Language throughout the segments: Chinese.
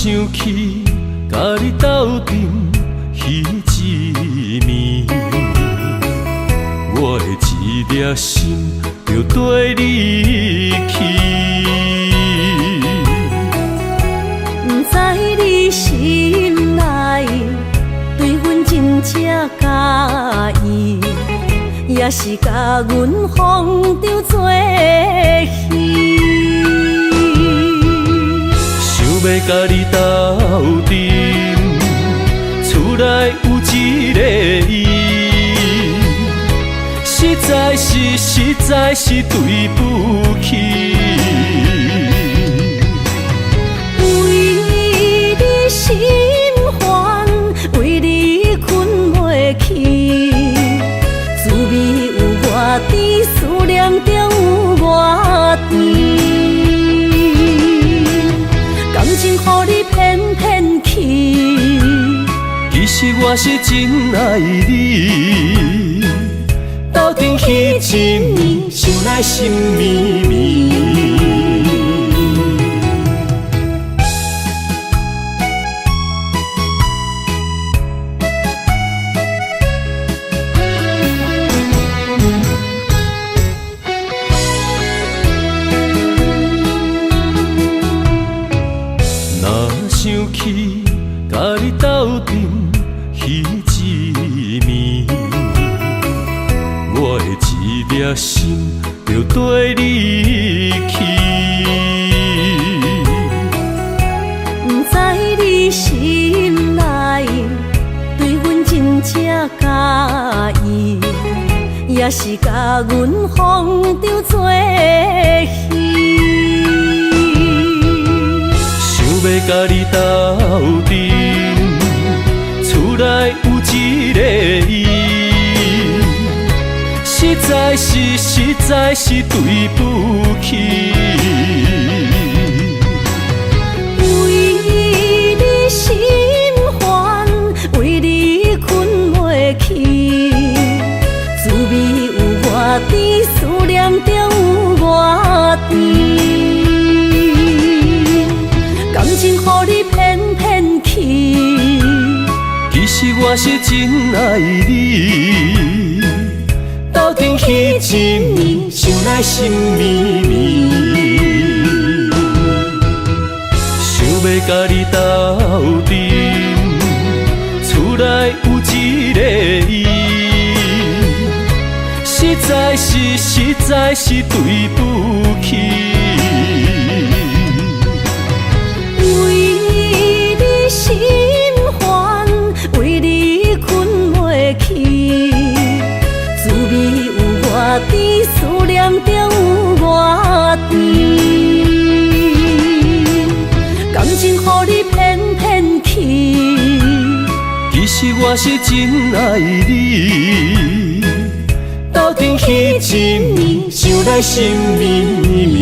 想起甲你斗阵彼一暝，我的一粒心就跟你去。不知你心内对阮真正介意，也是甲阮放张做戏。想要甲你斗阵，厝内有一个伊，实在是对不起。为你心烦，为你困袂去，滋味有偌甜，思念就有偌甜。感情予你骗骗去，其实我是真爱你。斗阵彼一暝，想来心绵绵。想起甲你斗阵彼一暝，我的一粒心就跟你去。不知你心内对阮真正介意，也是甲阮放张做戏。要甲你斗阵，厝内有一个伊，实在是对不起。为你心烦，为你困袂去，滋味有偌甜，思念就有偌甜。感情予你骗骗去，其实我是真爱你。斗阵彼一暝，想来心绵绵。想要甲你斗阵，厝内有一个伊，实在是对不起。心烦，为你困袂去，滋味有偌甜，思念就有偌甜。感情予你骗骗去，其实我是真爱你。斗阵彼一暝，想来心绵绵。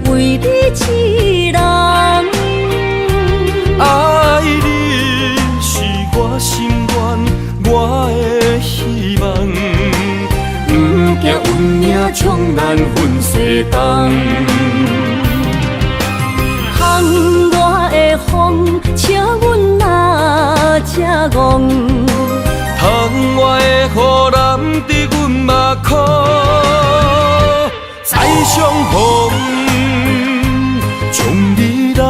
为你痴人，爱你是我心愿，我的希望。不惊运命冲咱分世东，窗外的风笑阮哪只戆，窗外的雨淋伫阮目眶，再相逢。将你揽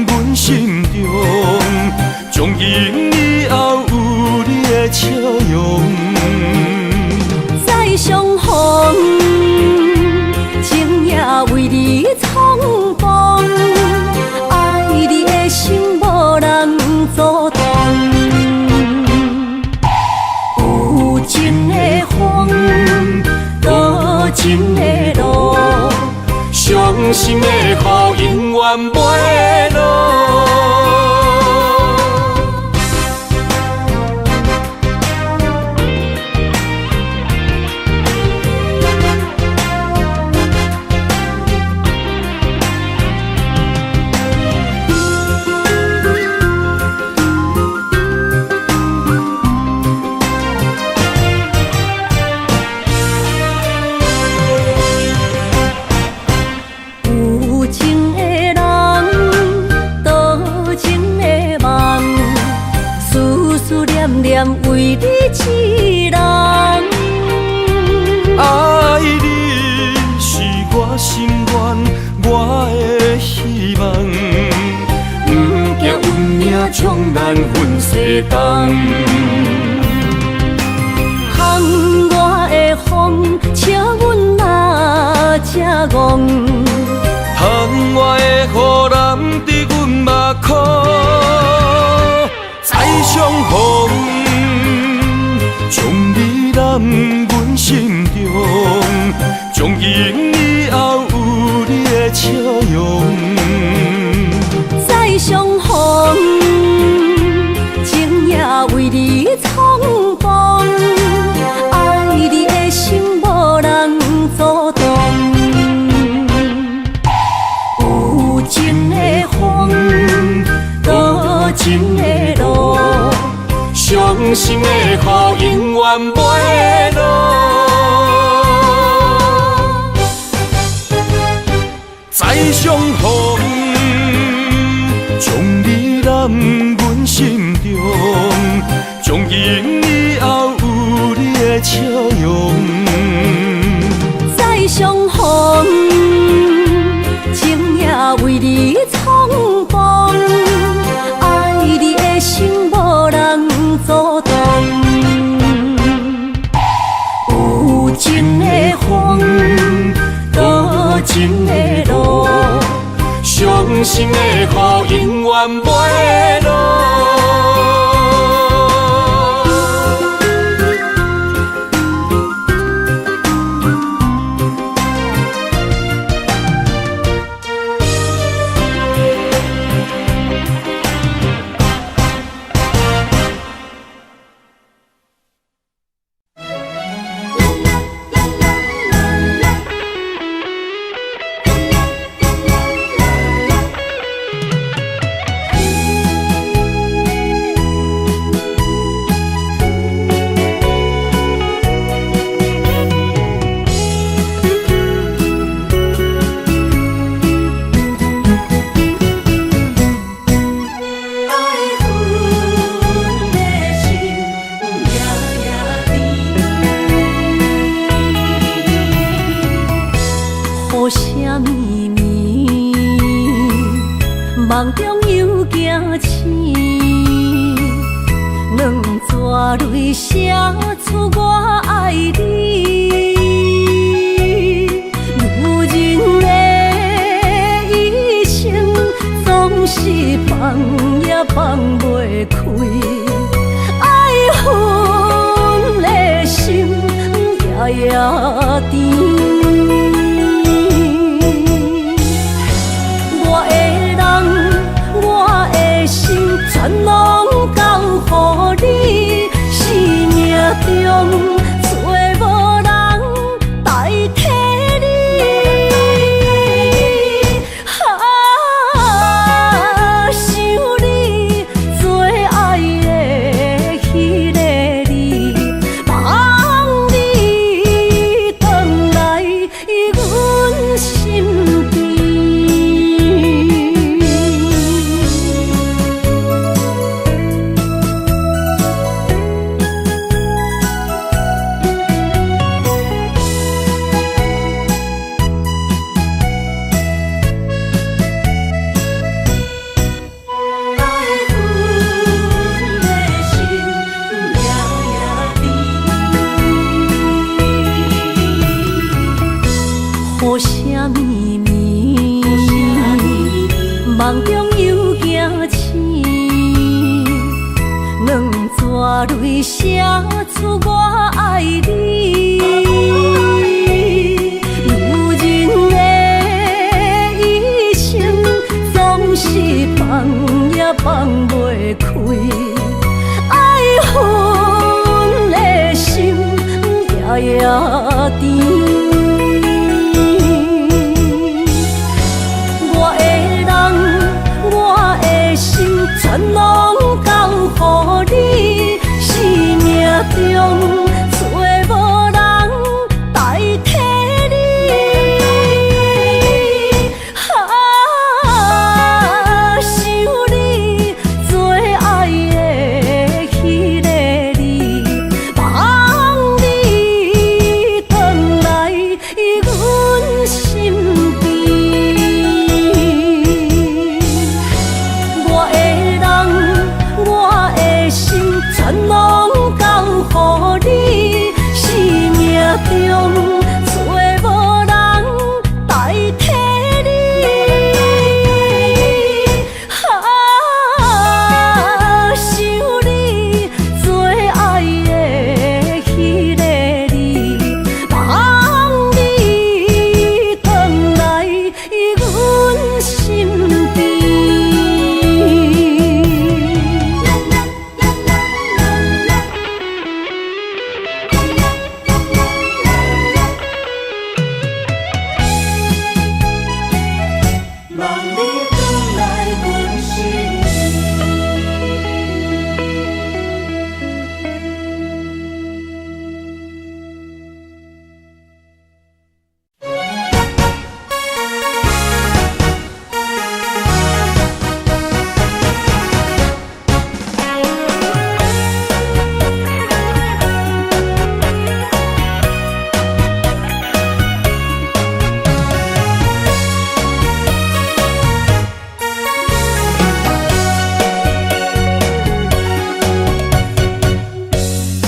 阮心中，将因笑容。再相逢，情也为你冲动，爱你的心无人阻挡。有情的风，多情的路，伤心的雨永远袂落。为你一人，爱你是我心愿，我的希望。不惊运命冲咱分世间，风我的风，笑阮哪这戆。窗外的雨淋伫阮目眶，再相逢。将你揽阮心中，从今以后有你的笑容。再相逢，情也为你冲动，爱你的心无人阻挡。有情的风，多情的路，伤心的雨永远袂落。再相逢，将你揽阮心中，从今以后有你的笑容。再相逢，情也为你冲动，爱你的心无人阻挡。有情的风，多情的路，伤心的雨永远袂落。梦中又惊醒，两撮泪写出我爱你。女人的一生总是放也放袂开，爱恨的心夜夜甜。全拢交予你，生命中找无人代替你。想你最爱的迄个你，望你回来。泪写出我爱你。女人的一生总是放也放袂开，爱恨的心夜夜甜。我的人，我的心，全拢交予你，生命中找无人代替你。想你做爱的迄个你，望你回来阮身边。我的人，我的心，全拢交予你，生命中找无人代替你。想你做爱的迄个你，望你回来阮身边。望你回来阮身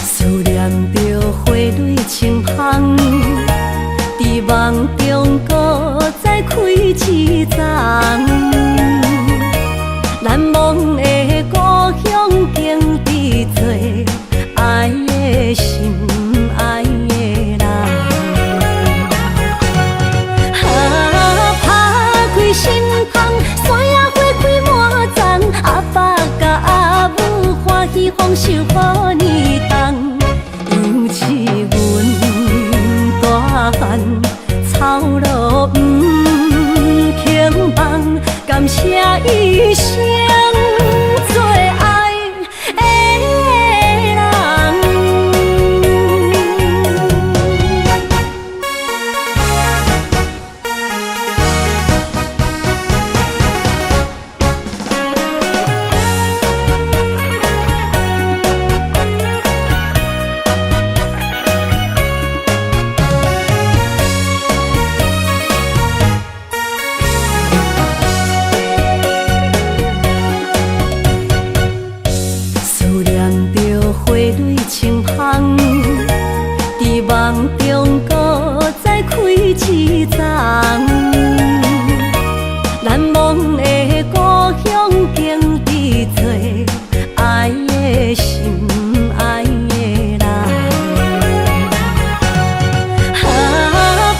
思念着花蕊清香，伫梦中搁再开一丛。难忘的故乡，经伫做爱的心，爱的人。打开心窗，山野花开满丛，阿爸甲阿母欢喜丰收予年冬。尤是阮大汉草路不轻放，感谢一生做爱的人。思念着花蕊清香，伫梦中搁再开一丛。难忘的故乡，经伫做爱的心，爱的人。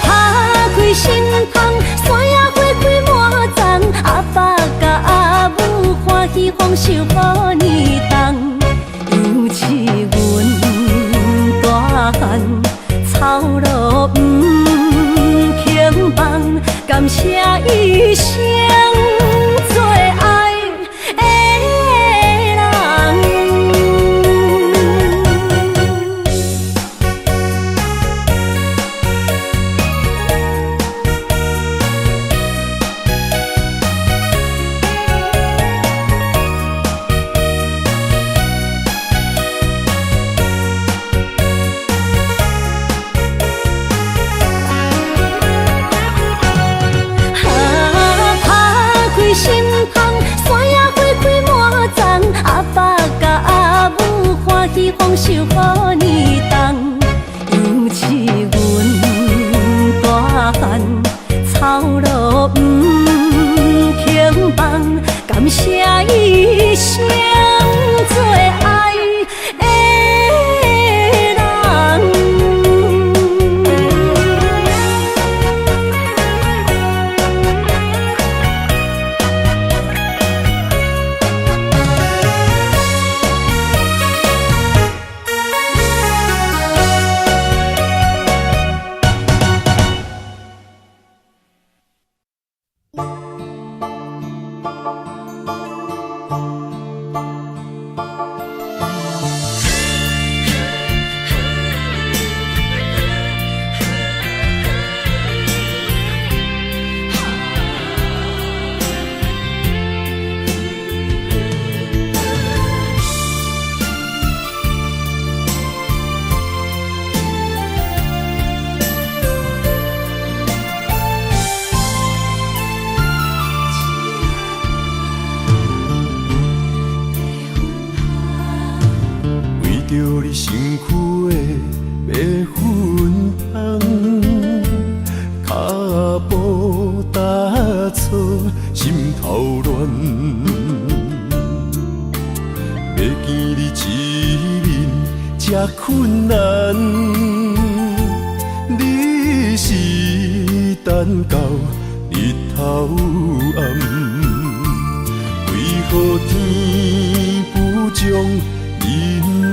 打开心窗，山野花开满丛，阿爸甲阿母欢喜丰收予年冬。尤是阮大汉草路不轻放，感谢一生做爱的人。打着你身躯的白粉香，脚步踏错，心头乱。要见你一面这困难，你是等到日头暗，为何天不将人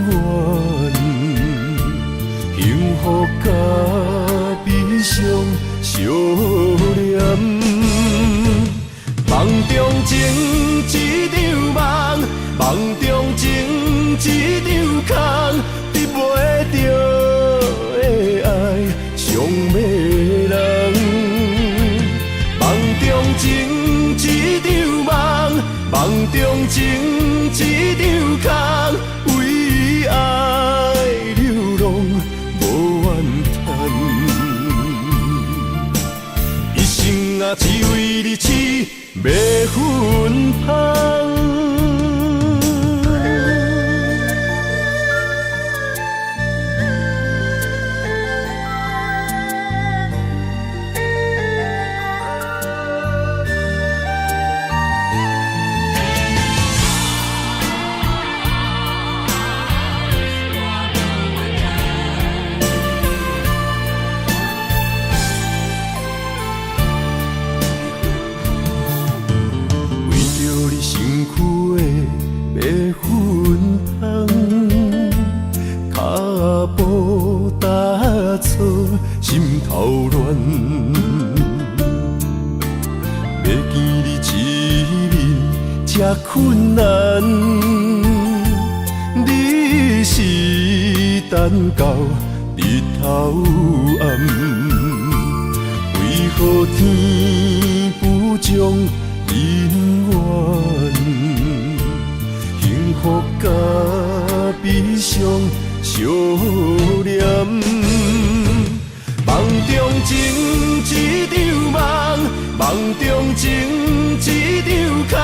怨？幸福甲悲伤相连，梦中情一场梦，梦中情一场空，得袂着的爱上迷人。梦中情一场梦，梦中情一场空，为爱流浪无怨叹，一生啊只为你痴迷魂香。心头乱，要见你一面这困难，你是等到日头暗，为何天不将人怨？幸福甲悲伤相连。梦中情一场梦，梦中情一场空，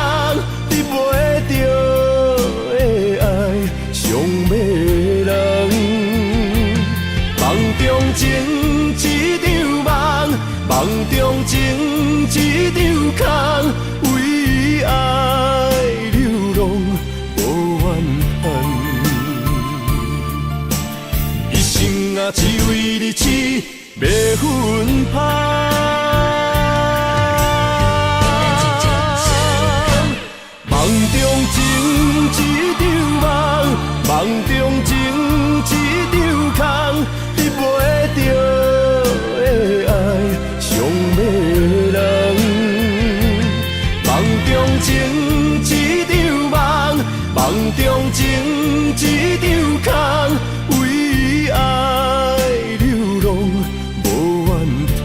得袂着的爱上迷人。梦中情一场梦，梦中情一场空，为爱流浪无怨叹，一生啊只为你痴迷魂香。梦中情一场梦，梦中情一场空，得袂着的爱上迷人。梦中情一场梦，梦中情一场空，为爱流浪无怨叹，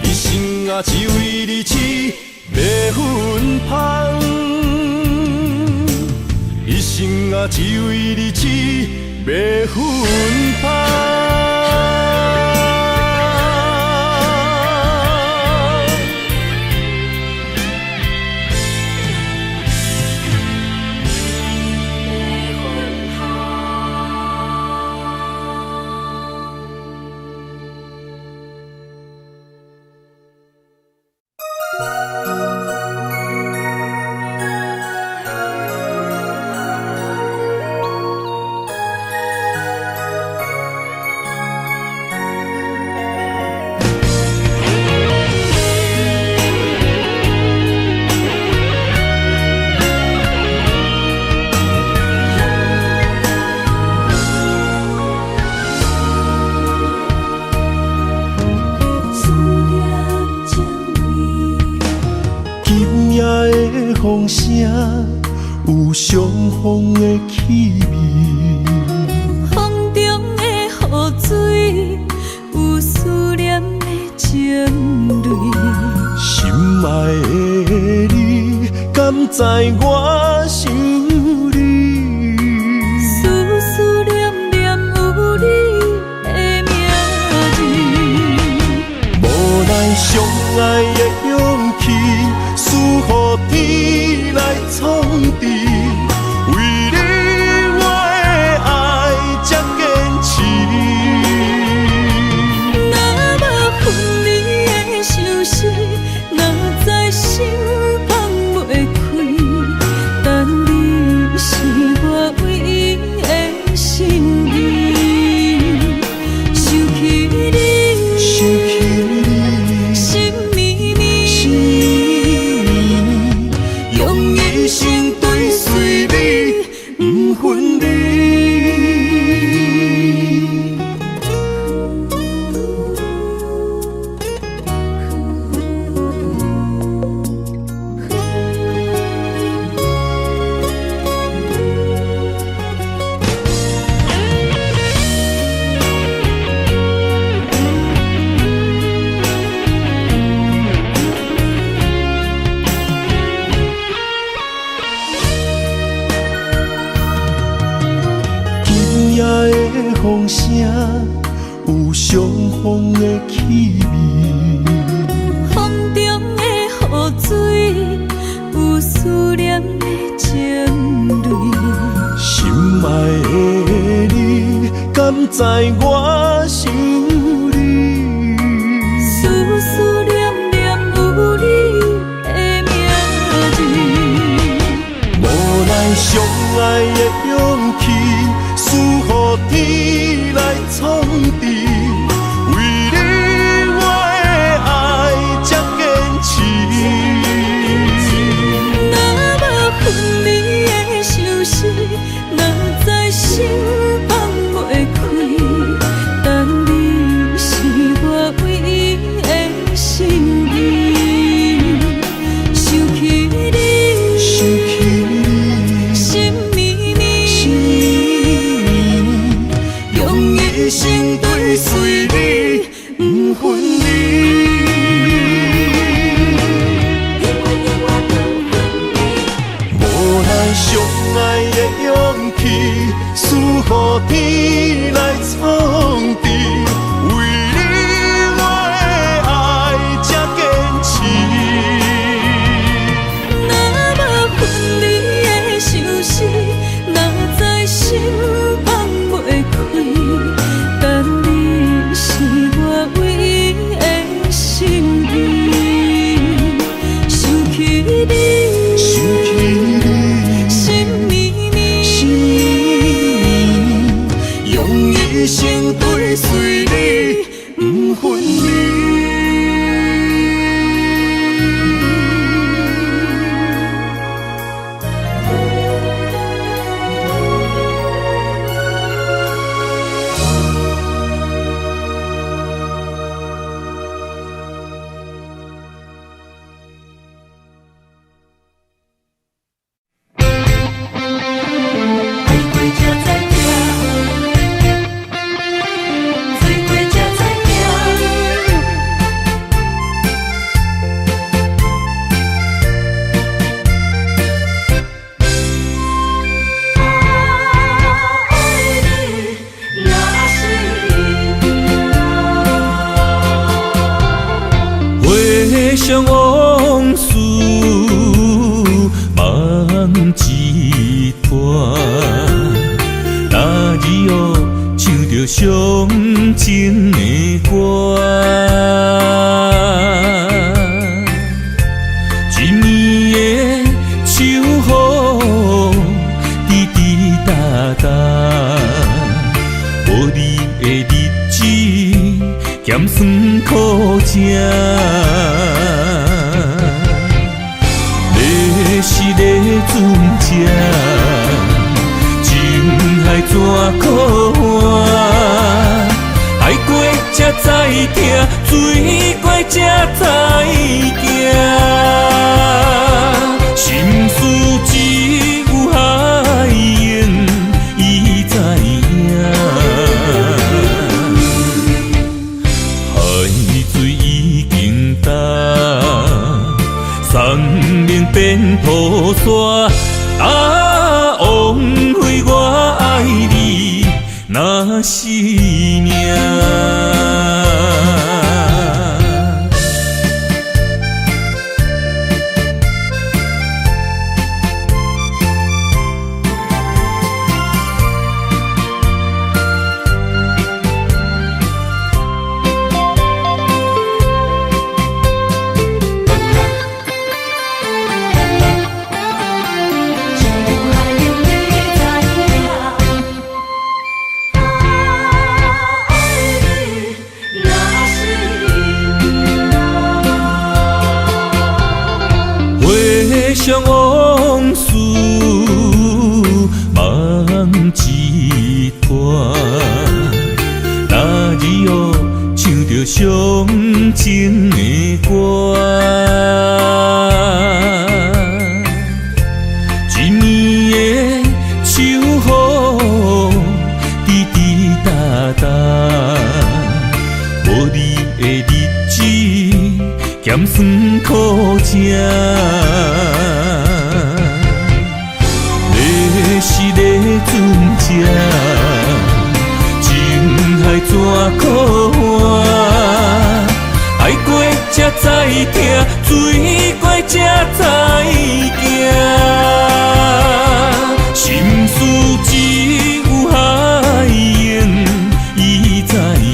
一生啊只为你痴迷魂香，一生啊只为你痴迷魂香。风声有相逢的气味，风中的雨水有思念的情泪。心爱的你，敢知我想你？思思念念有你的名字，无奈相爱的勇气，赐予天来创治，为了分离。风声有相逢的气味，风中的雨水有思念的情泪。心爱的你，敢知我想你？思思念念有你的名字，无奈相爱的勇气。赐予天来创治，为你我的爱才坚持。若无分离的相思，哪知心放袂开。但你是我唯一的心意，想起你，想起你，心绵绵。一生对随你，不分离。无奈相爱的勇气，赐予天来创治，为你我的爱才坚持。若无分离的相思，哪知心放袂开。但你是我唯一的心意，想起你，想起你，心绵绵，用一生对随你，不分离。想往事梦一段，那日哦唱着伤情的歌，一年的秋雨滴滴答答，无你的日子咸酸苦涩。是咧船只，情海怎可换？海过才知疼，水过才知惊。心事只有海燕伊知影，海水已经干。生命变土沙，枉费我爱你那是命。伤情的歌。一暝的秋雨，滴滴答答，无你的日子，咸酸苦涩。要是咧船只，情海怎可换？爱过才知疼，水过才知行。心事只有海涌，伊知影。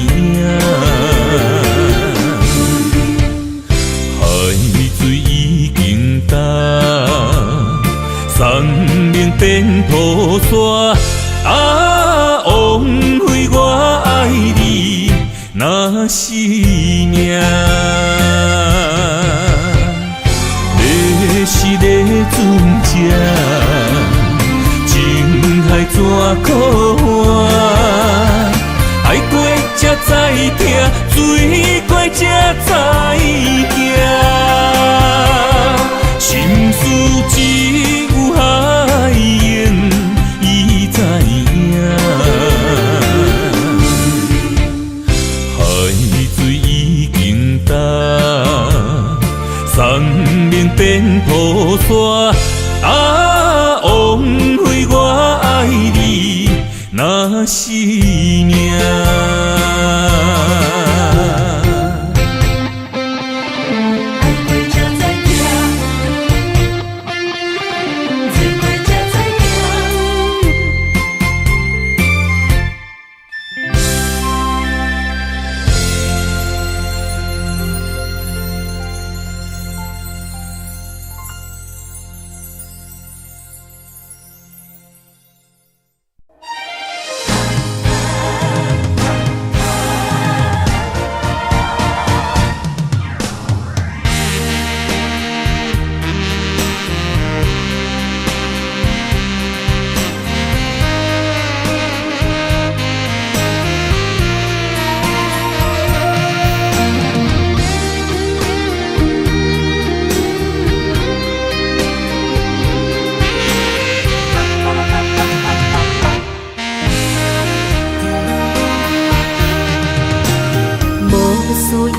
海水已经干，山明变土沙。啊，枉费我爱你那是命。要是咧船只，情海怎可换？爱过才知疼，水过才知行。心事只有海涌，伊知影。海水已经干，山明变土沙。啊，枉费我爱你那是命。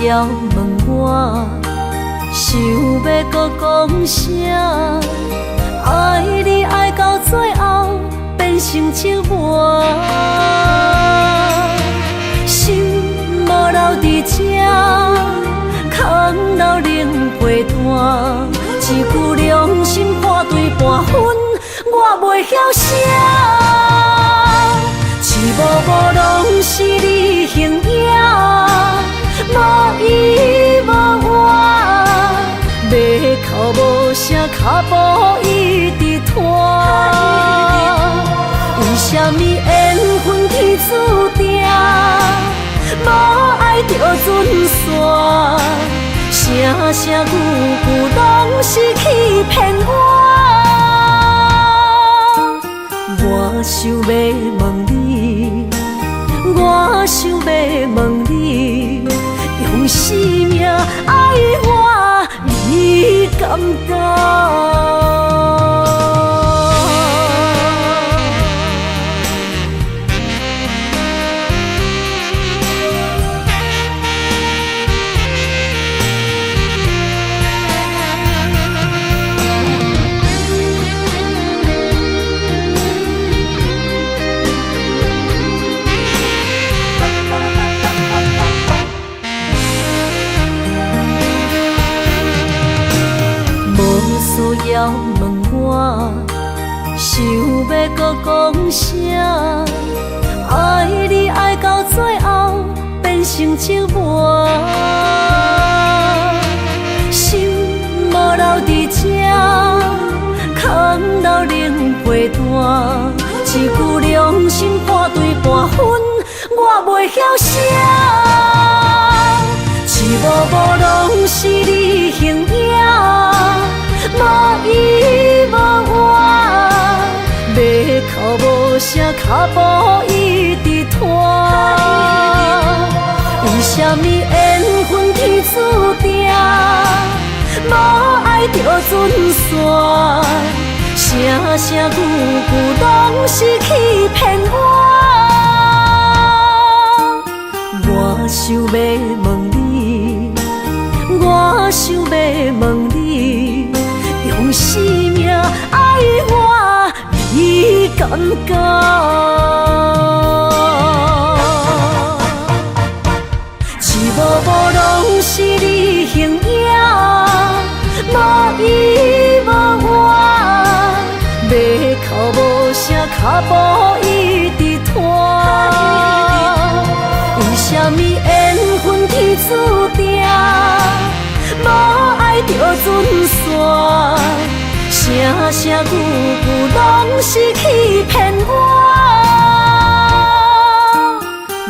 要问我，想要搁讲啥？爱你爱到最后变成寂寞，心无留伫这，空留冷陪伴。一句良心半对半分，我袂晓写。一幕幕拢是你形影。无依无我，要哭无声，脚步一直拖。为什么缘分天注定，无爱就准线？声声句句拢是欺骗我。我想要问你，我想要问你。用生命爱我，你敢当？要问我，想要搁讲啥？爱你爱到最后变成寂寞，心无留伫这，空留冷陪伴。一句良心半对半分，我袂晓写。一幕幕拢是你形影。无依无我，要哭无声，脚步一直拖。为什什么缘分天注定，无爱就准线，声声句句拢是欺骗我。我想要问你，我想要问你，用生命爱我，你敢敢？无无拢是你形影，无依无我，马口无声，脚步一直拖。为什么缘分天注定，无爱就准线，声声句句拢是欺骗我。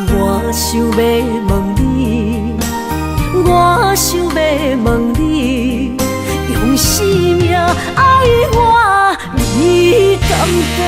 我想要问你，我想要问你，用生命爱我，你敢敢？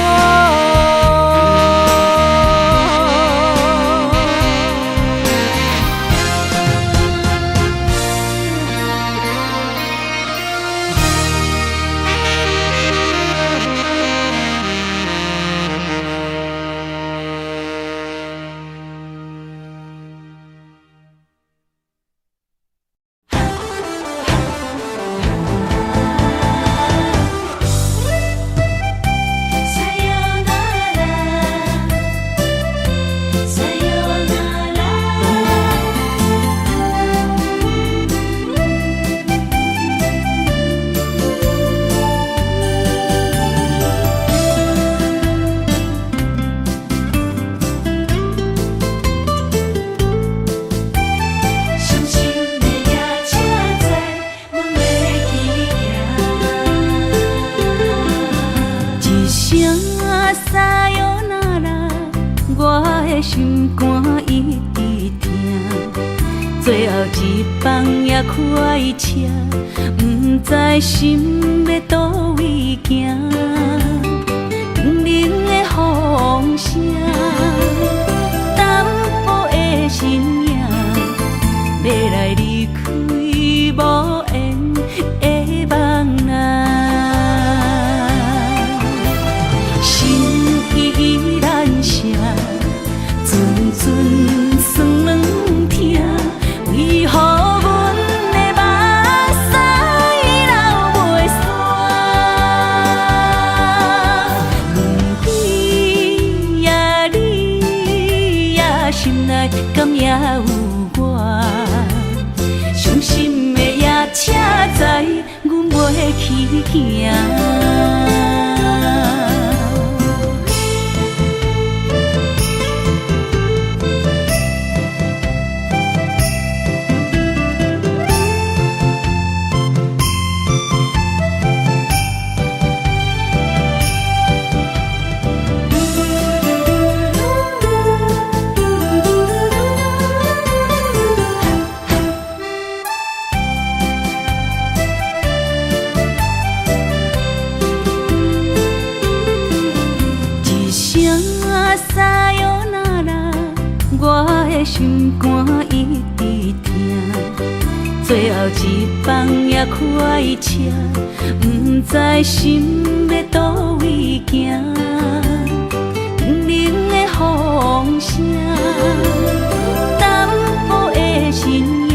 心肝一直疼，最后一放也开车，不知心要倒位行。冷冷的风声，淡薄的身影，要来离开无缘的梦啊，心依然声。阵阵酸软疼，为何阮的目屎流袂煞？问你呀，你呀，心内敢也有我？伤心的夜车载，阮袂去行。心肝一直疼，最后一放也开车，不知心要倒位行。冷冷的风声，淡薄的身影，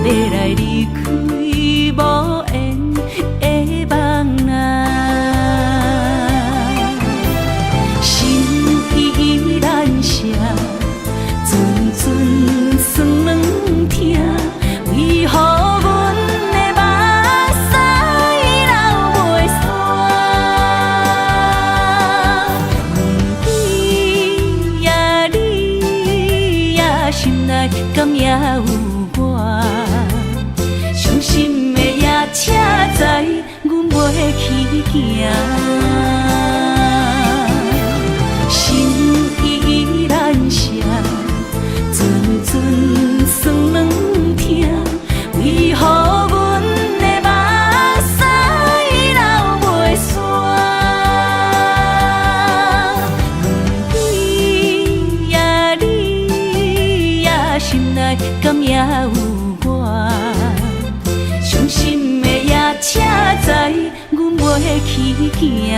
要来离开无缘的梦啊，心依然声。阵阵酸软疼，为何阮的目屎流袂煞？问你呀，你呀，心内敢也有我？伤心的夜车载，阮袂去行。心依然声。阵阵酸软疼，为何阮的目屎流袂煞？问你呀，你呀，心行。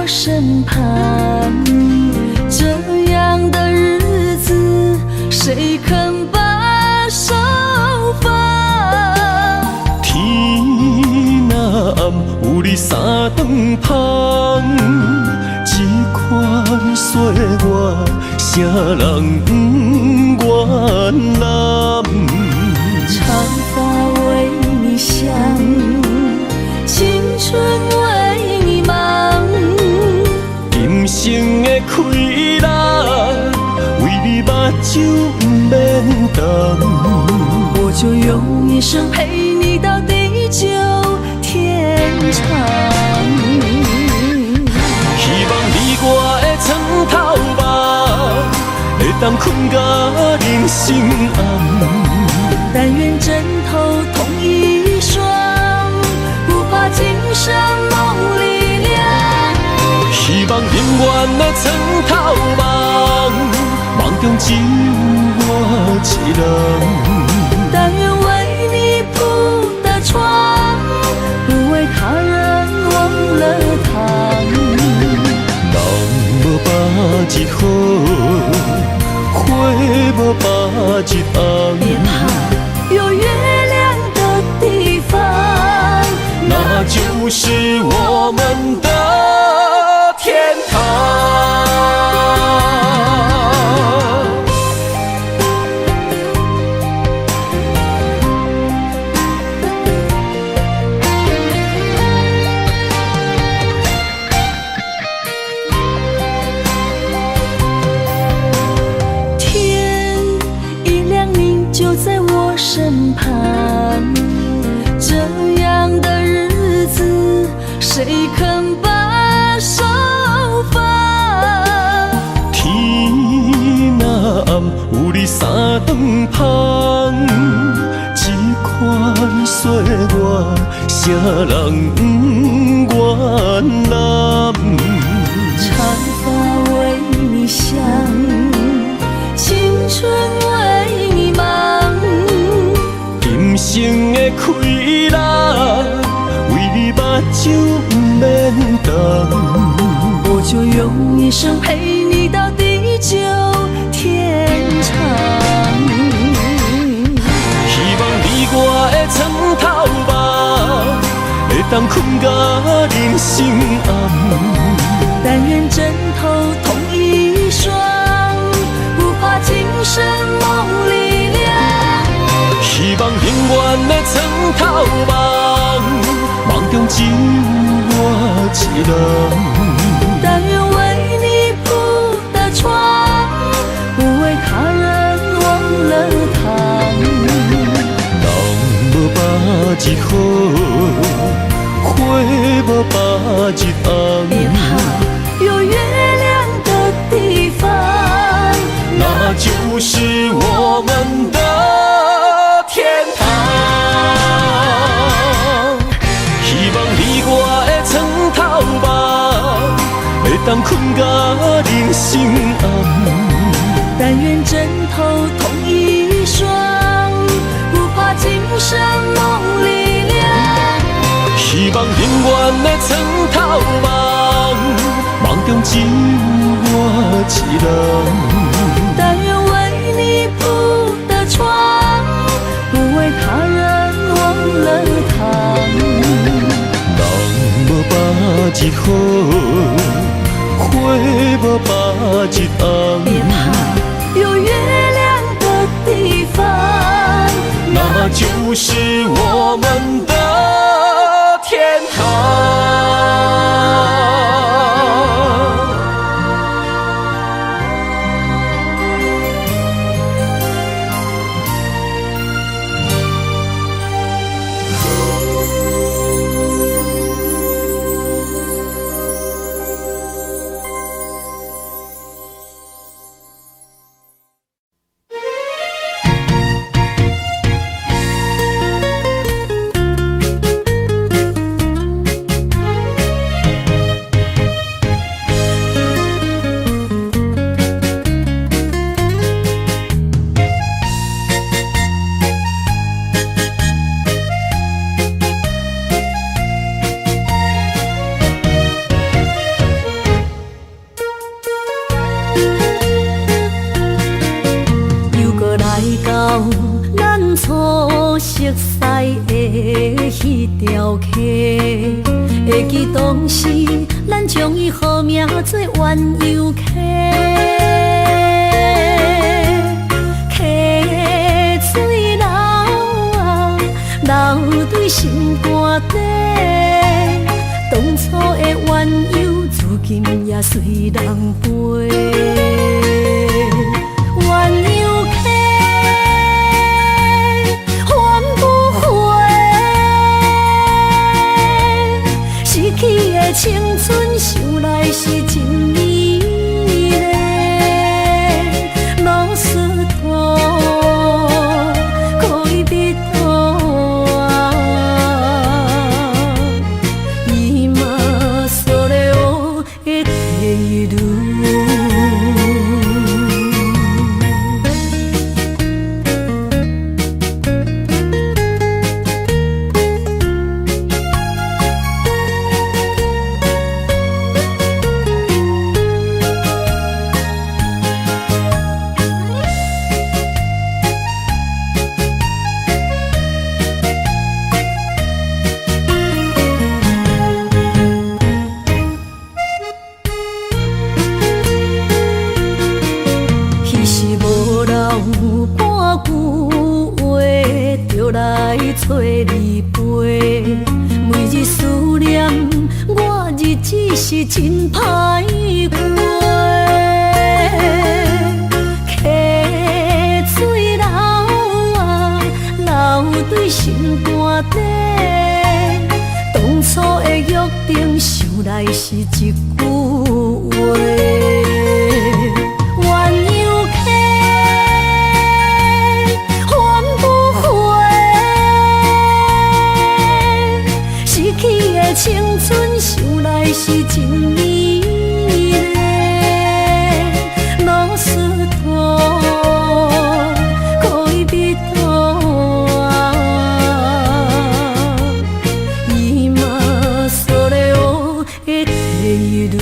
身旁，这样的日子，谁肯把手放？天若暗，有你三顿芳，这款岁月，啥人不愿揽？长发为你香，青春为你忙。今生的快乐，为你目睭不免干。我就用一生陪你到地久天长。希望你我的床头梦，会当困到人生暗。但愿枕头同一双，不怕今生梦里凉。希望永远的床头梦，梦中只有我一人。但愿为你铺的床，不为他人忘了躺。人无百日好，花无百日红。别怕，有月亮的地方，那就是我们的天堂。天一亮，你就在我身旁，这样的日子，谁肯把手放？天若暗，有你三顿芳，这款岁月，啥人不愿揽？长发为你香，青春为你忙。今生的快乐，为你目睭不免干。我就用一生陪你到地久天长。希望你我的床头梦，会当困到人生暗。但愿枕头同一双，不怕今生梦里凉。希望永远的床头梦，梦中只有我一人。但愿为你铺的床，不为他人忘了躺。人无百日好，花无百日红。别怕，有月亮的地方，那就是我们的天堂。希望你我的床头梦，会当困到人生暗。但愿枕头同一双，不怕今生梦里凉。希望永远的床头梦，梦中只有我一人。但愿为你铺的床，不为他人忘了躺。人无百一好，花无把一红。别怕，有月亮的地方，那就是我们的天堂。会记当时，咱将伊号名做鸳鸯溪，溪水流啊，流对心肝底。当初的鸳鸯，如今也随人飞。鸳鸯溪，翻不回。逝去的青春，想来是真美丽。老师徒，可以比图啊，伊嘛所了的地路。找你陪，每日思念，我日子是真歹过。溪水流啊，流对心肝底。当初的约定，想来是一句话。青春想来是真美丽，老师徒可以比图啊，伊嘛所了的地路。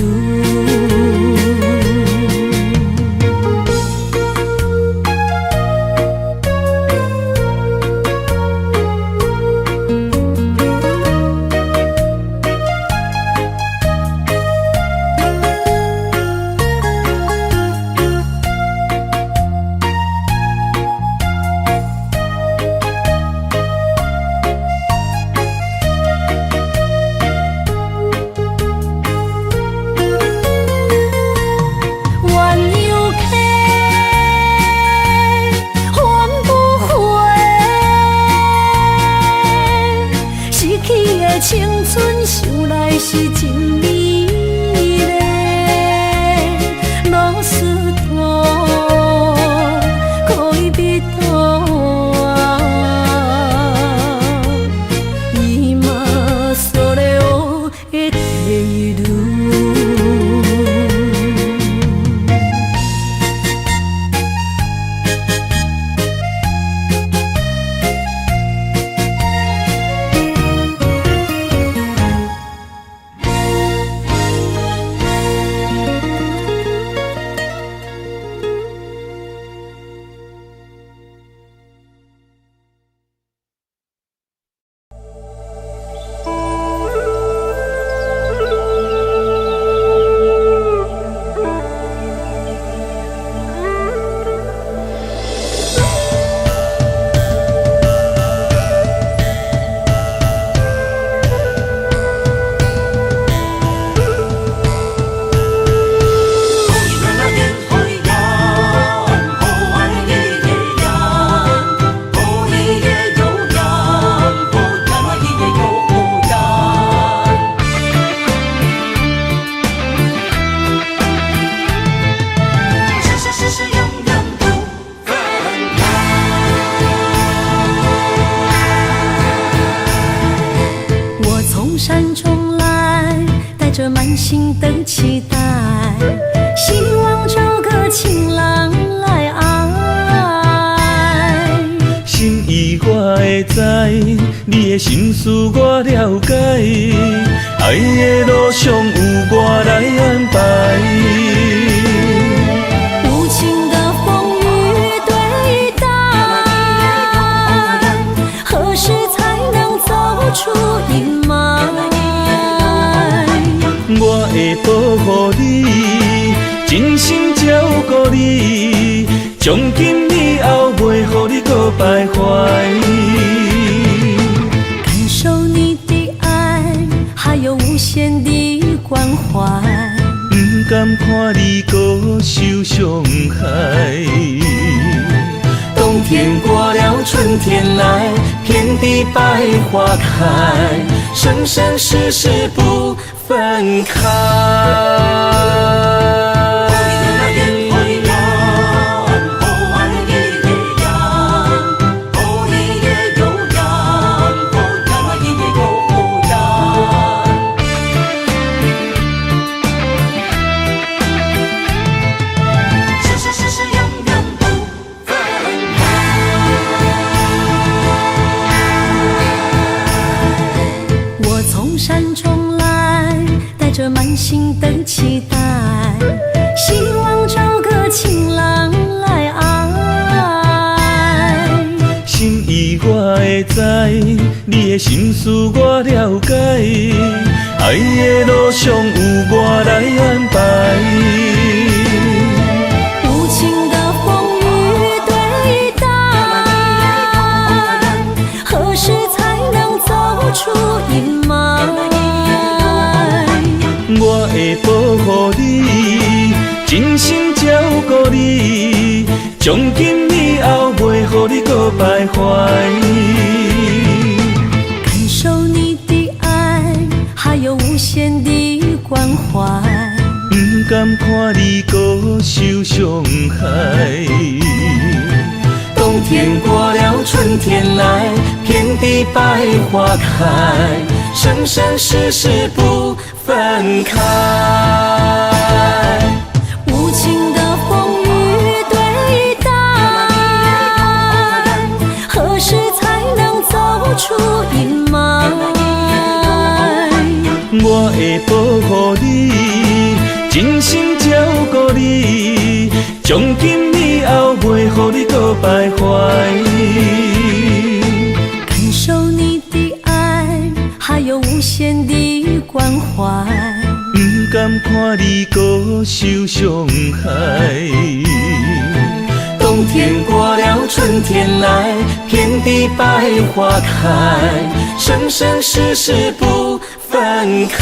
等期待，希望找个情郎来爱。心意我会知，你的心思我了解，爱的路上有我来安排。无情的风雨对待，何时才能走出阴霾？我会保护你，真心照顾你，从今以后袂予你搁徘徊。感受你的爱，还有无限的关怀。不甘看你搁受伤害。冬天过了，春天来，遍地百花开，生生世世不分开。山中来，带着满心的期待，希望找个情郎来爱。心意我会知，你的心思我了解，爱的路上有我来安排。无情的风雨对待，何时才能走出阴霾？我会保护你，真心照顾你，从今以后袂予你搁徘徊。感受你的爱，还有无限的关怀。不甘看你搁受伤害。冬天过了，春天来，遍地百花开，生生世世不分开。无情的风雨对待，何时才能走出阴霾？我会保护你，真心照顾你，从今以后袂予你搁徘徊。感受你的爱，还有无限的关怀。不甘看你搁受伤害。冬天过了，春天来，遍地百花开，生生世世不分开。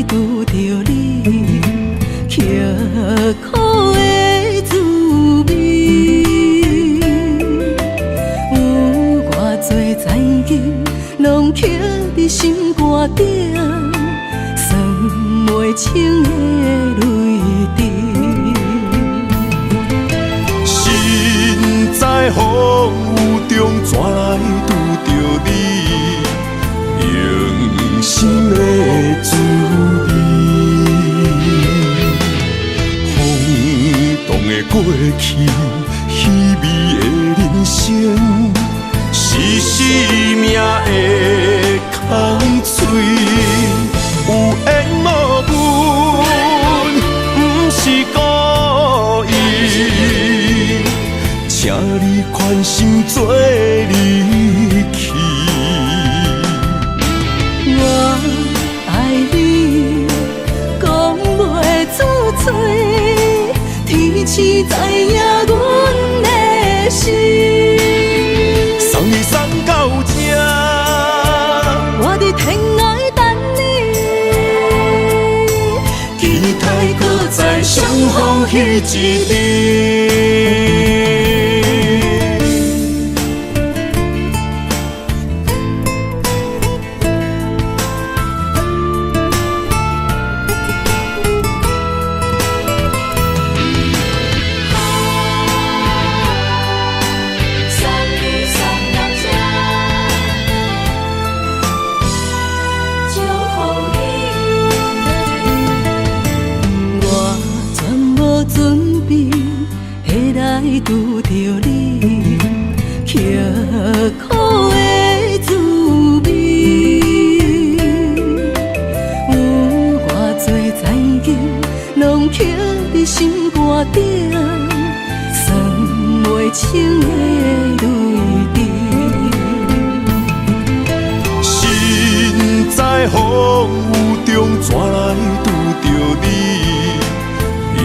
拄着你，刻苦的滋味，有偌多知己，拢刻伫心肝顶，算袂清的泪滴。身在风雨中，怎来拄着你？用心的滋味，轰动的过去，稀微的人生，是生命的空嘴，有缘无分，不是故意，请你宽心做离。逢彼一日。拄着你刻苦的滋味，有偌多情景，拢刻伫心肝顶，算袂清的泪滴。身在风雨中，怎来拄着你？用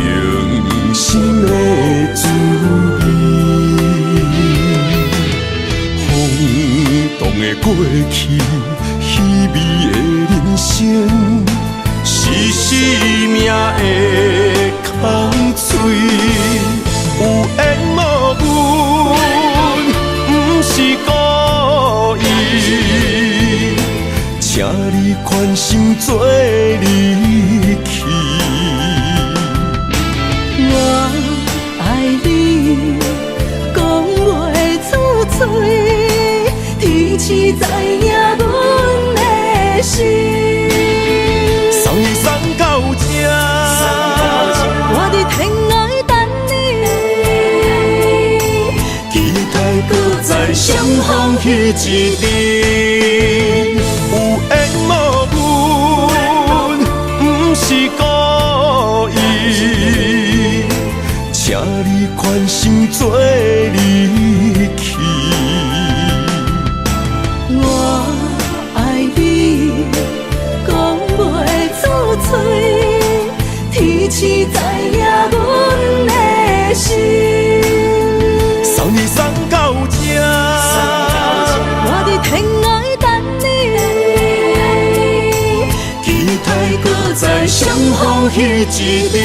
心的滋味，风动的过去，稀微的人生，是生命的空嘴，有缘无分，不是故意，请你宽心做离去。我爱你，讲袂出嘴，天气知影阮的心。送你送到这，我伫天涯等你，期待搁再相逢彼一日。有缘无分，不是故意，请你宽心做离去。我爱你，讲袂出嘴，天气知影阮的心。送你送到这，我伫天涯等你，期待搁再相逢彼一日。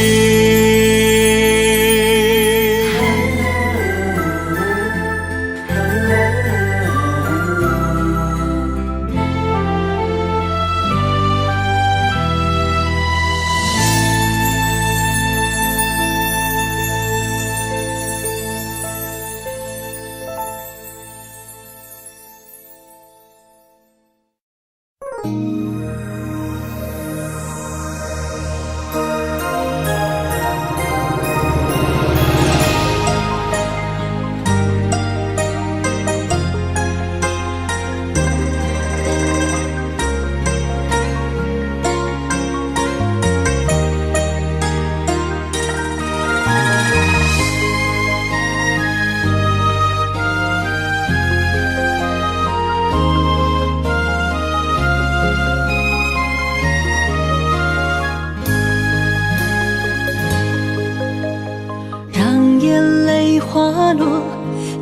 花落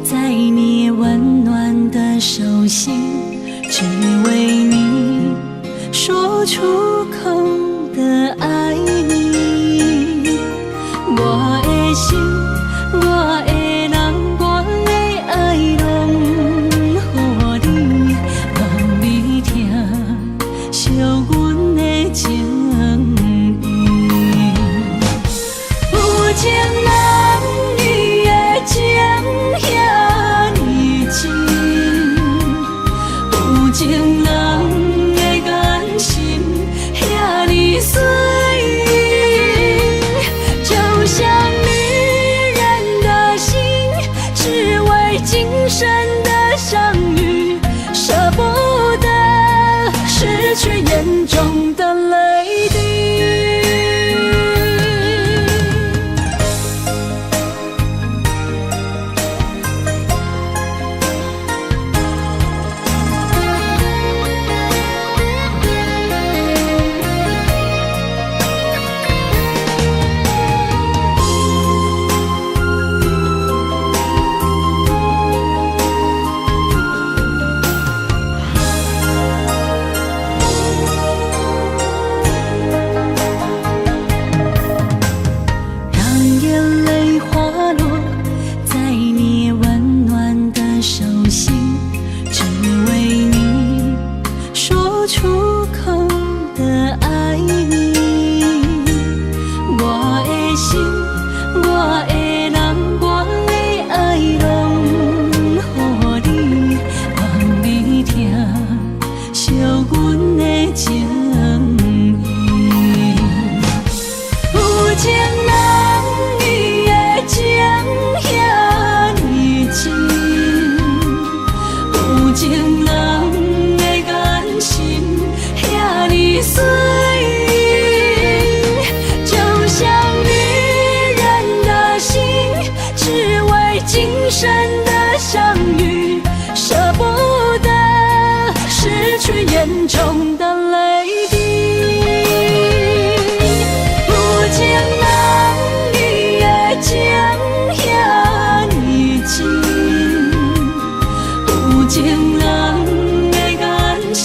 在你温暖的手心，只为你说出口的爱你。我的心，我的人，我的爱拢予你，望你听惜阮的情意。有情人情遐呢真，有情人的眼神遐呢水，就像女人的心，只为今生的相遇，舍不得失去眼中的泪滴。去严重的泪滴。有情人你的情遐呢真，有情人的眼神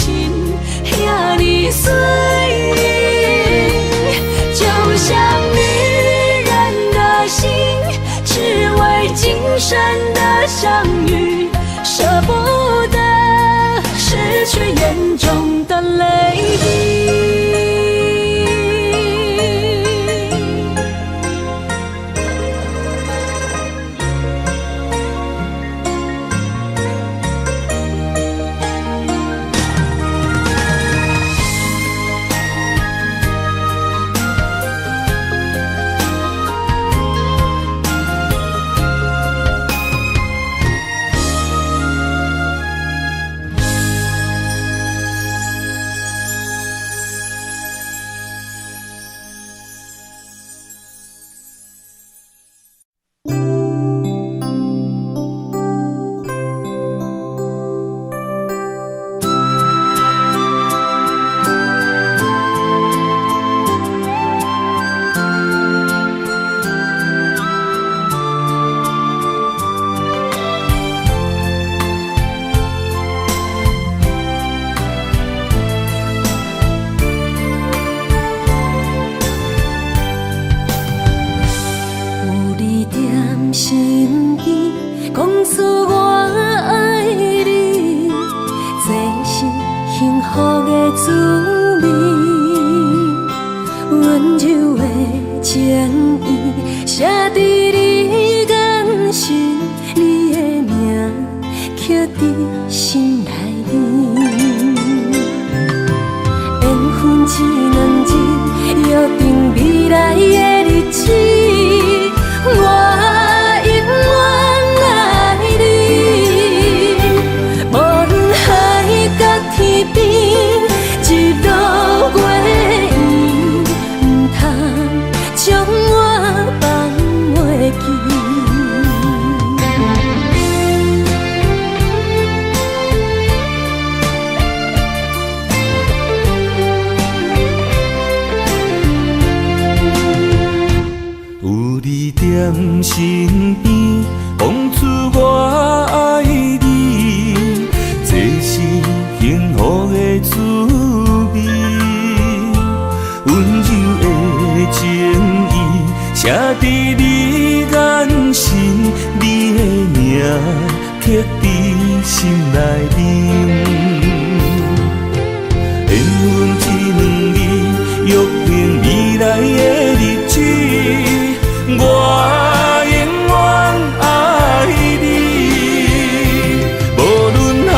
遐呢水，就像女人的心，只为今生的相遇，舍不得失去眼中的泪滴。身边讲出我爱你，这是幸福的滋味。温柔的情意写在你眼神，你的名刻在心内面。缘分一两日，约定未来的日子。我永远爱你，无论海角天边，一路过缘，唔通将我放袂记。有你在身边，讲出我爱你，这是幸福的滋味。温柔的情意写在你眼神，你的名刻在心内面。缘分一两日，约定未来的日子。我永远爱你，无论海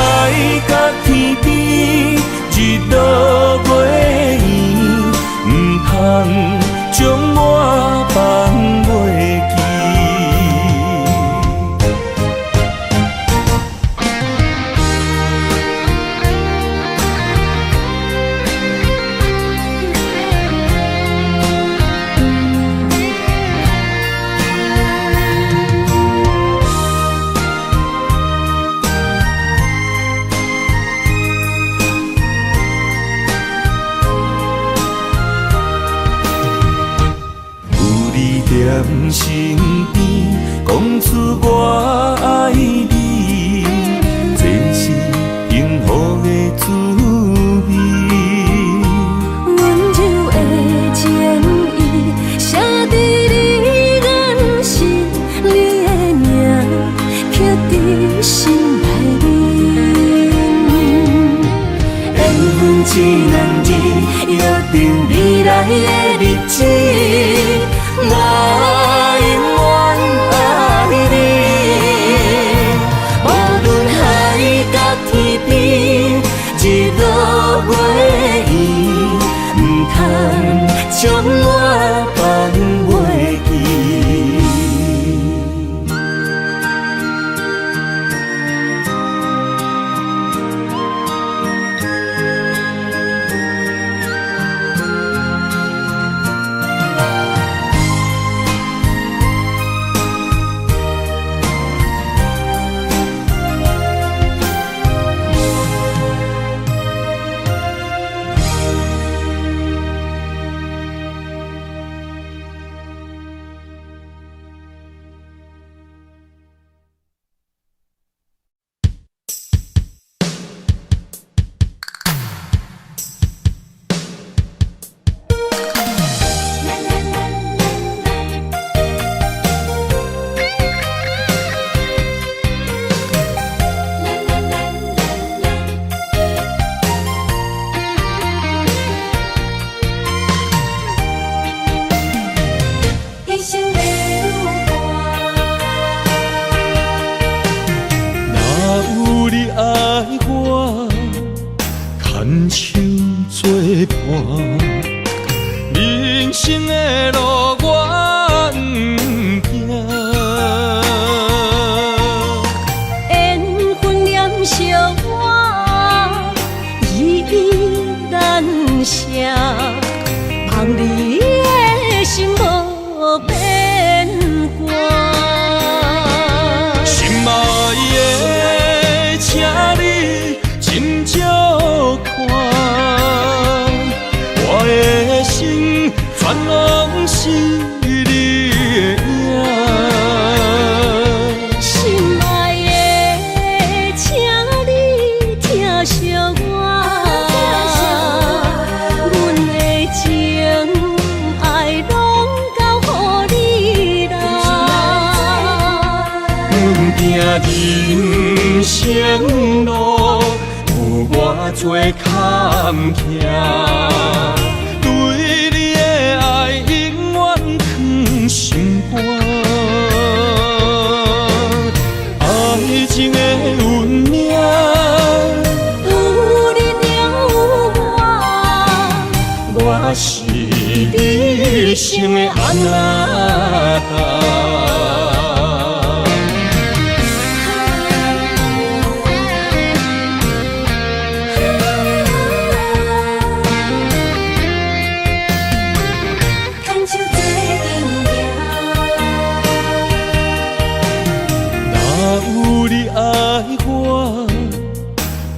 角天边，日落月圆，唔通将我放袂记。身边讲出我爱你，这是幸福的滋味。温柔的情意写在你眼神，你的名刻在心内面。缘分一两日，约定未来的日子。我永远爱你，无论海角天边，一路月圆，唔通将我放袂记。牵手作伴，人生的路我不行。缘分念惜我，依依难舍，望你的心无变卦。心爱的，请你斟酌看，我的心全拢是你的影。心爱的，请你疼惜我，阮的情爱拢交予你啦。行人生路有偌多坎坷，对你的爱永远藏心肝。爱情的运命，有你才有我，我是你生的安那达。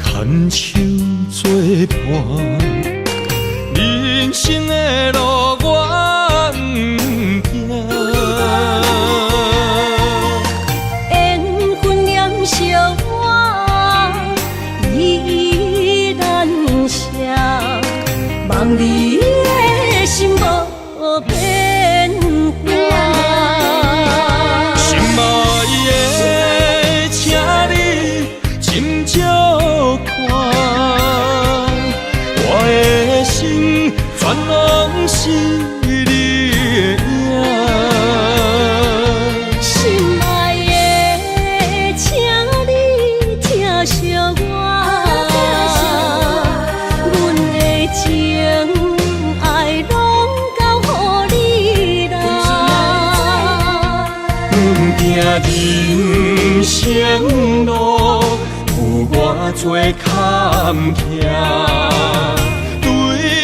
牵手作伴，人生的路我不行。缘分念惜我，依依难舍，望你的心无变卦。心爱的，请你斟酌看，我的心全拢是你的影。心爱的，请你疼惜我，阮的情爱拢交予你啦。行人生路有偌多坎坷，对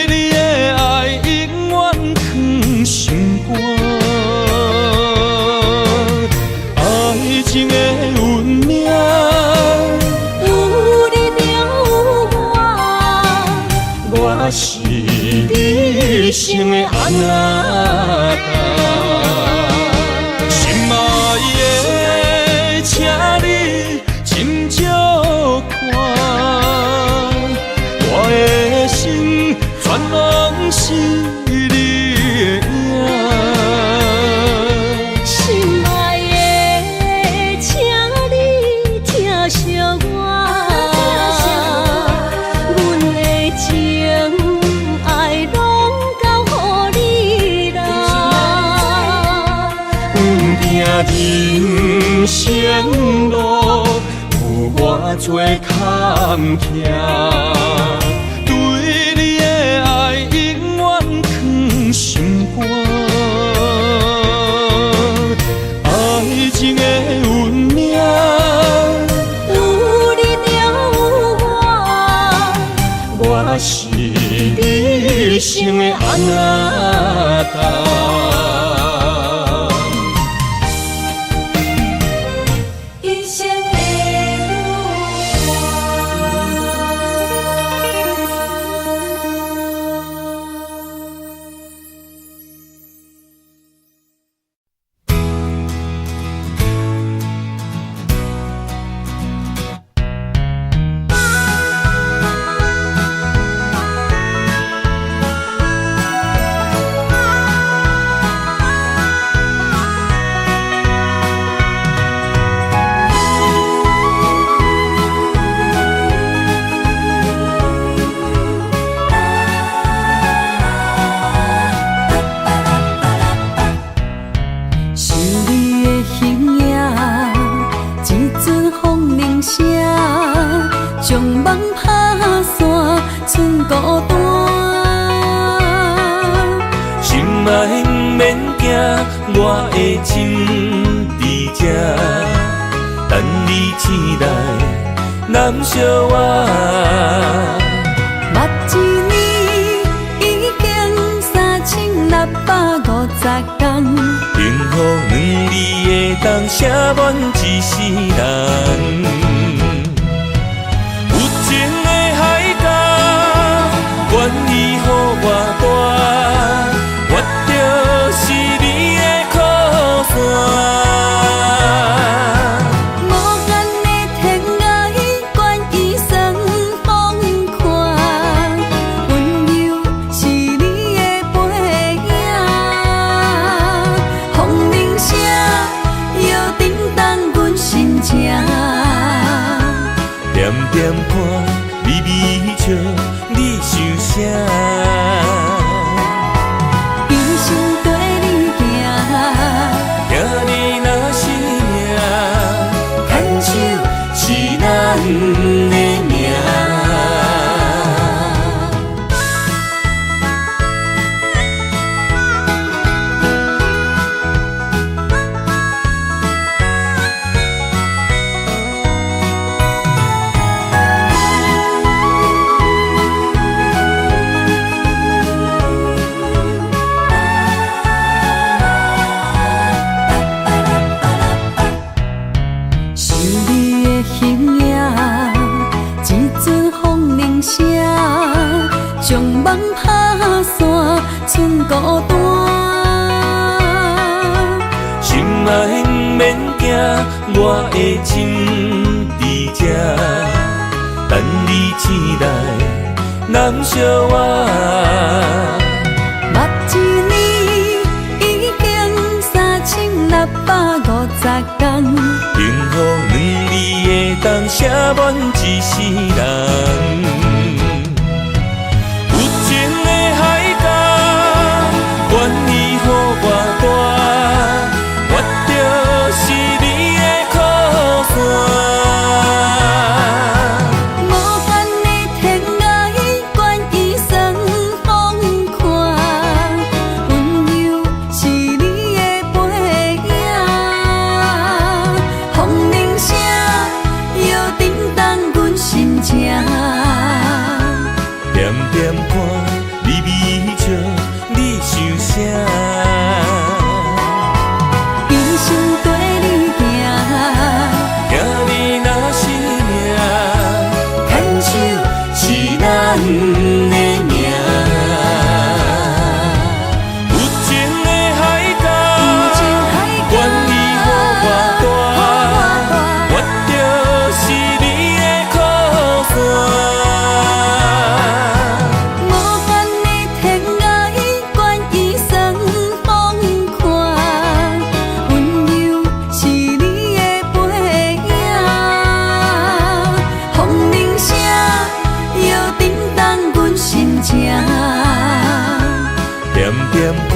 你的爱永远藏心肝。爱情的运命，有你才有我，我是你生的安那达。心爱的，请你斟酌看，我的心全拢是你的影。心爱的，请你疼惜我，阮的情爱拢交予你啦。行人生路有偌多坎坷，对你的爱永远藏心肝。爱情的运命，有你才有我是你生的安那达。一生的路散，剩孤单。心爱不免惊，我的心伫这，等你醒来，难相我。目一年已经3650天，幸福两字会当写满一世人。有情的海角，愿意予我大，我就是你的靠山。无间的天涯，愿意算风看，温柔是你的背影。风铃声摇叮当阮心情，点点看，微微笑，你想啥？一生跟你行，行你若是命，牵手是咱的命。是你的形影，一阵风铃声，将梦拍散，剩孤单。心爱不免惊，我的心伫这，等你醒来，难相我。目一年已经3650天，幸福两字会当写满一世人。有情的海角，愿意予我大，我就是你的靠山。无间的天涯，愿意算风看，温柔是你的背影。风铃声摇叮当阮心情，点点看，微微笑，你想啥？一生跟你行，行你若是命，牵手是咱的命。有情的海角，愿意予我大，我就是你的靠山。无间的天涯，愿意算风看，温柔是你的背影。风铃声摇叮当阮心情，点点看，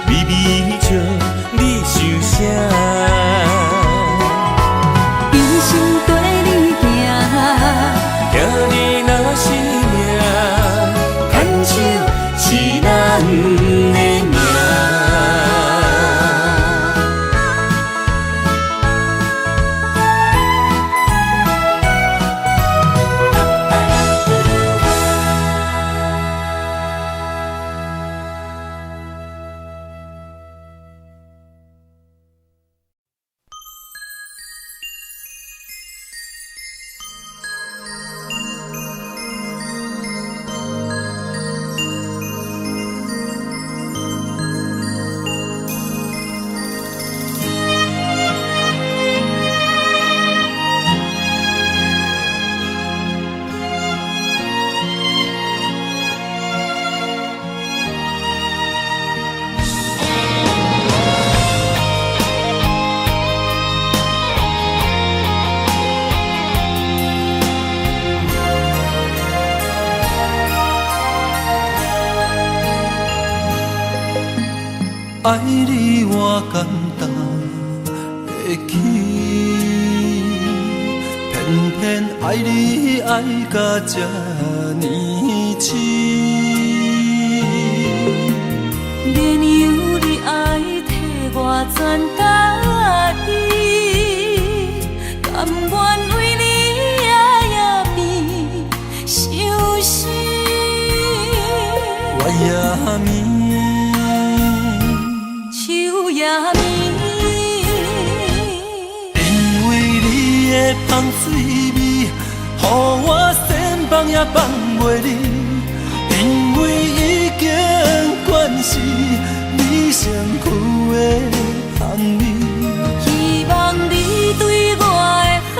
微微笑，你想啥？一生跟你行，行你若是命，牵手是咱的命。爱你偌简单会起，偏偏爱你爱到这呢深，连由你爱替我全家己，甘愿为你夜眠伤心。我也眠，手也眠，因为你的香水味，予我先放也放袂离。因为已经惯是你上苦的香味，希望你对我的好，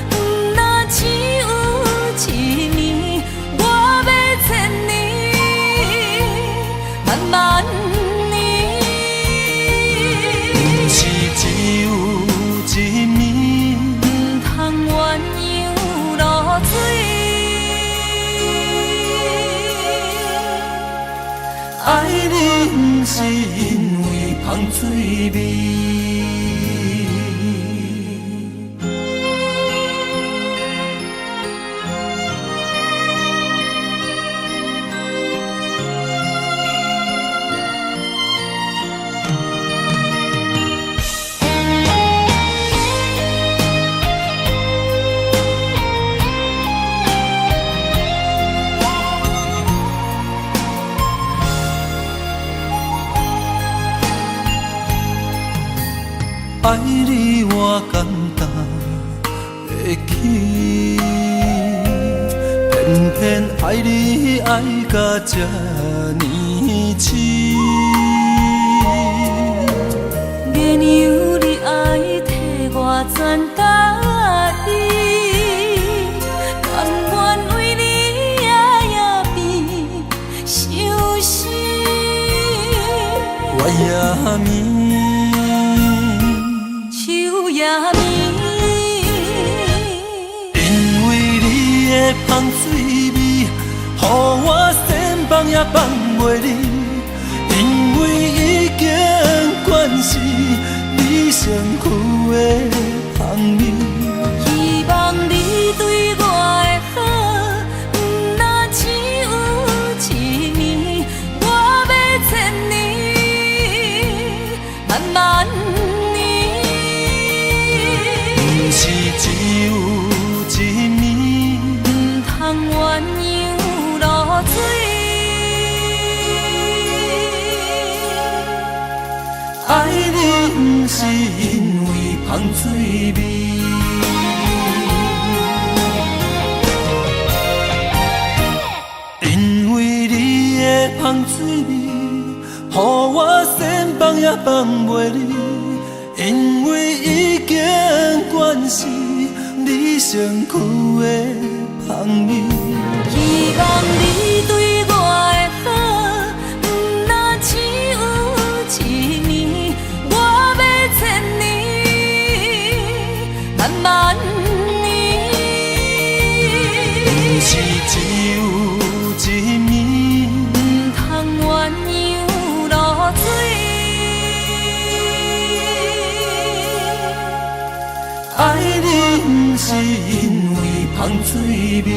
不若只有一年，我要千年，慢慢年，不是只有一暝，不通鸳鸯落水。爱你不是因为香水味。爱你我简单会起，偏偏爱你爱到这呢深，连由你爱替我全家己，甘愿为你夜眠伤心。我也眠。也眠，因为你的香水味，予我先放也放袂离。因为已经惯是你上苦的香味，希望你对我的好，不若只有一年，我要千年，慢慢。是只有一暝，不通鸳鸯落水。爱你不是因为香水味，因为你的香水味，予我先放也放袂离。因为已经惯是你上苦的香味，希望你对我的好，不若只有一年，我要千年，慢慢年。不是只有一暝，不通鸳鸯落水。爱你不是因为香水味。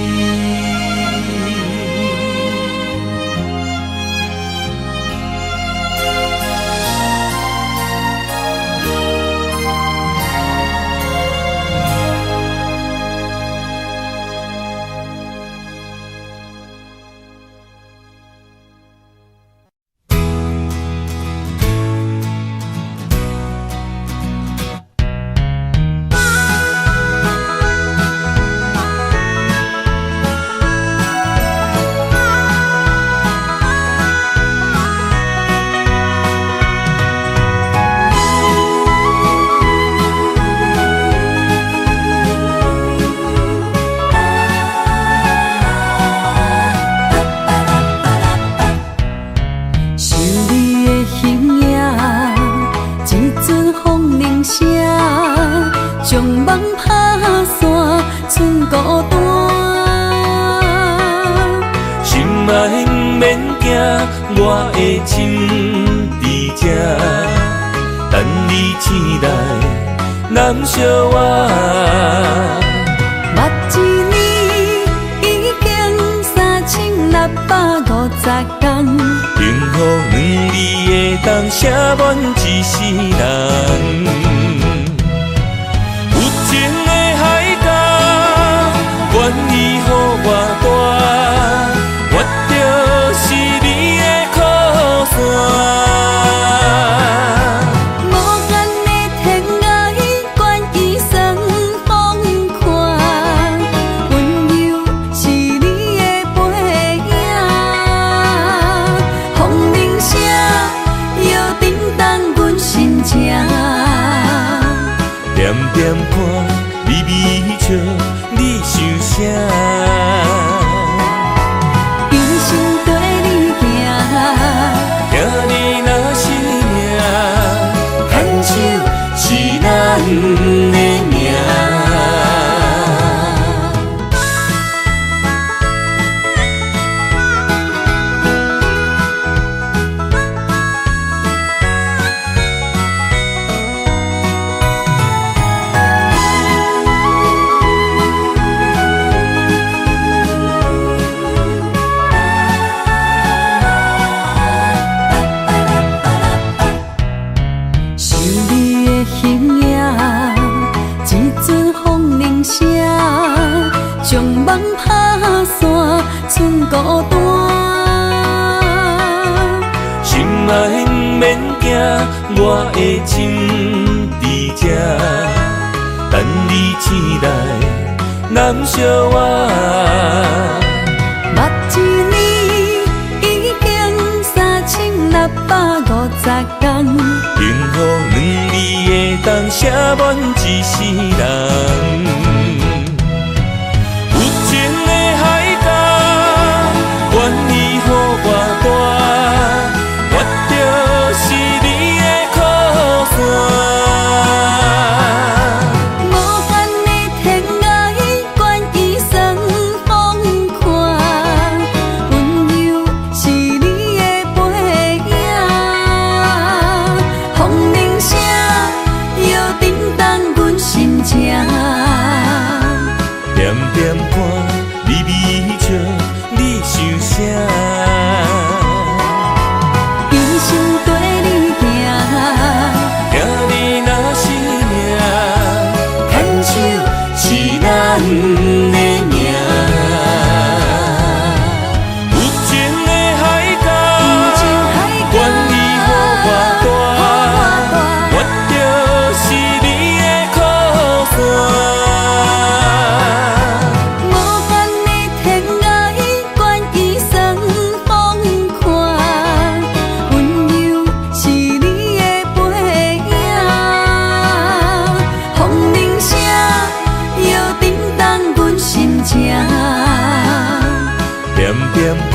我的心伫这，等你醒来，难相我。目睭天，幸福两字会当写满一世人。有情的海角，愿意予我大，我就是你的靠山。点点看，微微笑，你想啥？一生跟你行，行你若是命，牵手是咱的命。形影，一阵风铃声，将梦拍散，剩孤单。心爱不免惊，我的心伫这，等你醒来，难相我。目一年已经3650天。幸福两字会当写满一世人。有情的海角，愿意予我大，我就是你的靠山。无限的天涯，愿意算风看，温柔是你的背影。风铃声摇震动阮心情，点点看，微微笑，你想啥？一生跟你行，行你若是命，牵手是咱的命。有情的海角，愿意予我大，我就是你的靠山。无限的天涯，愿意算风看，温柔是你的背影。风铃声摇震动阮心情，点点看，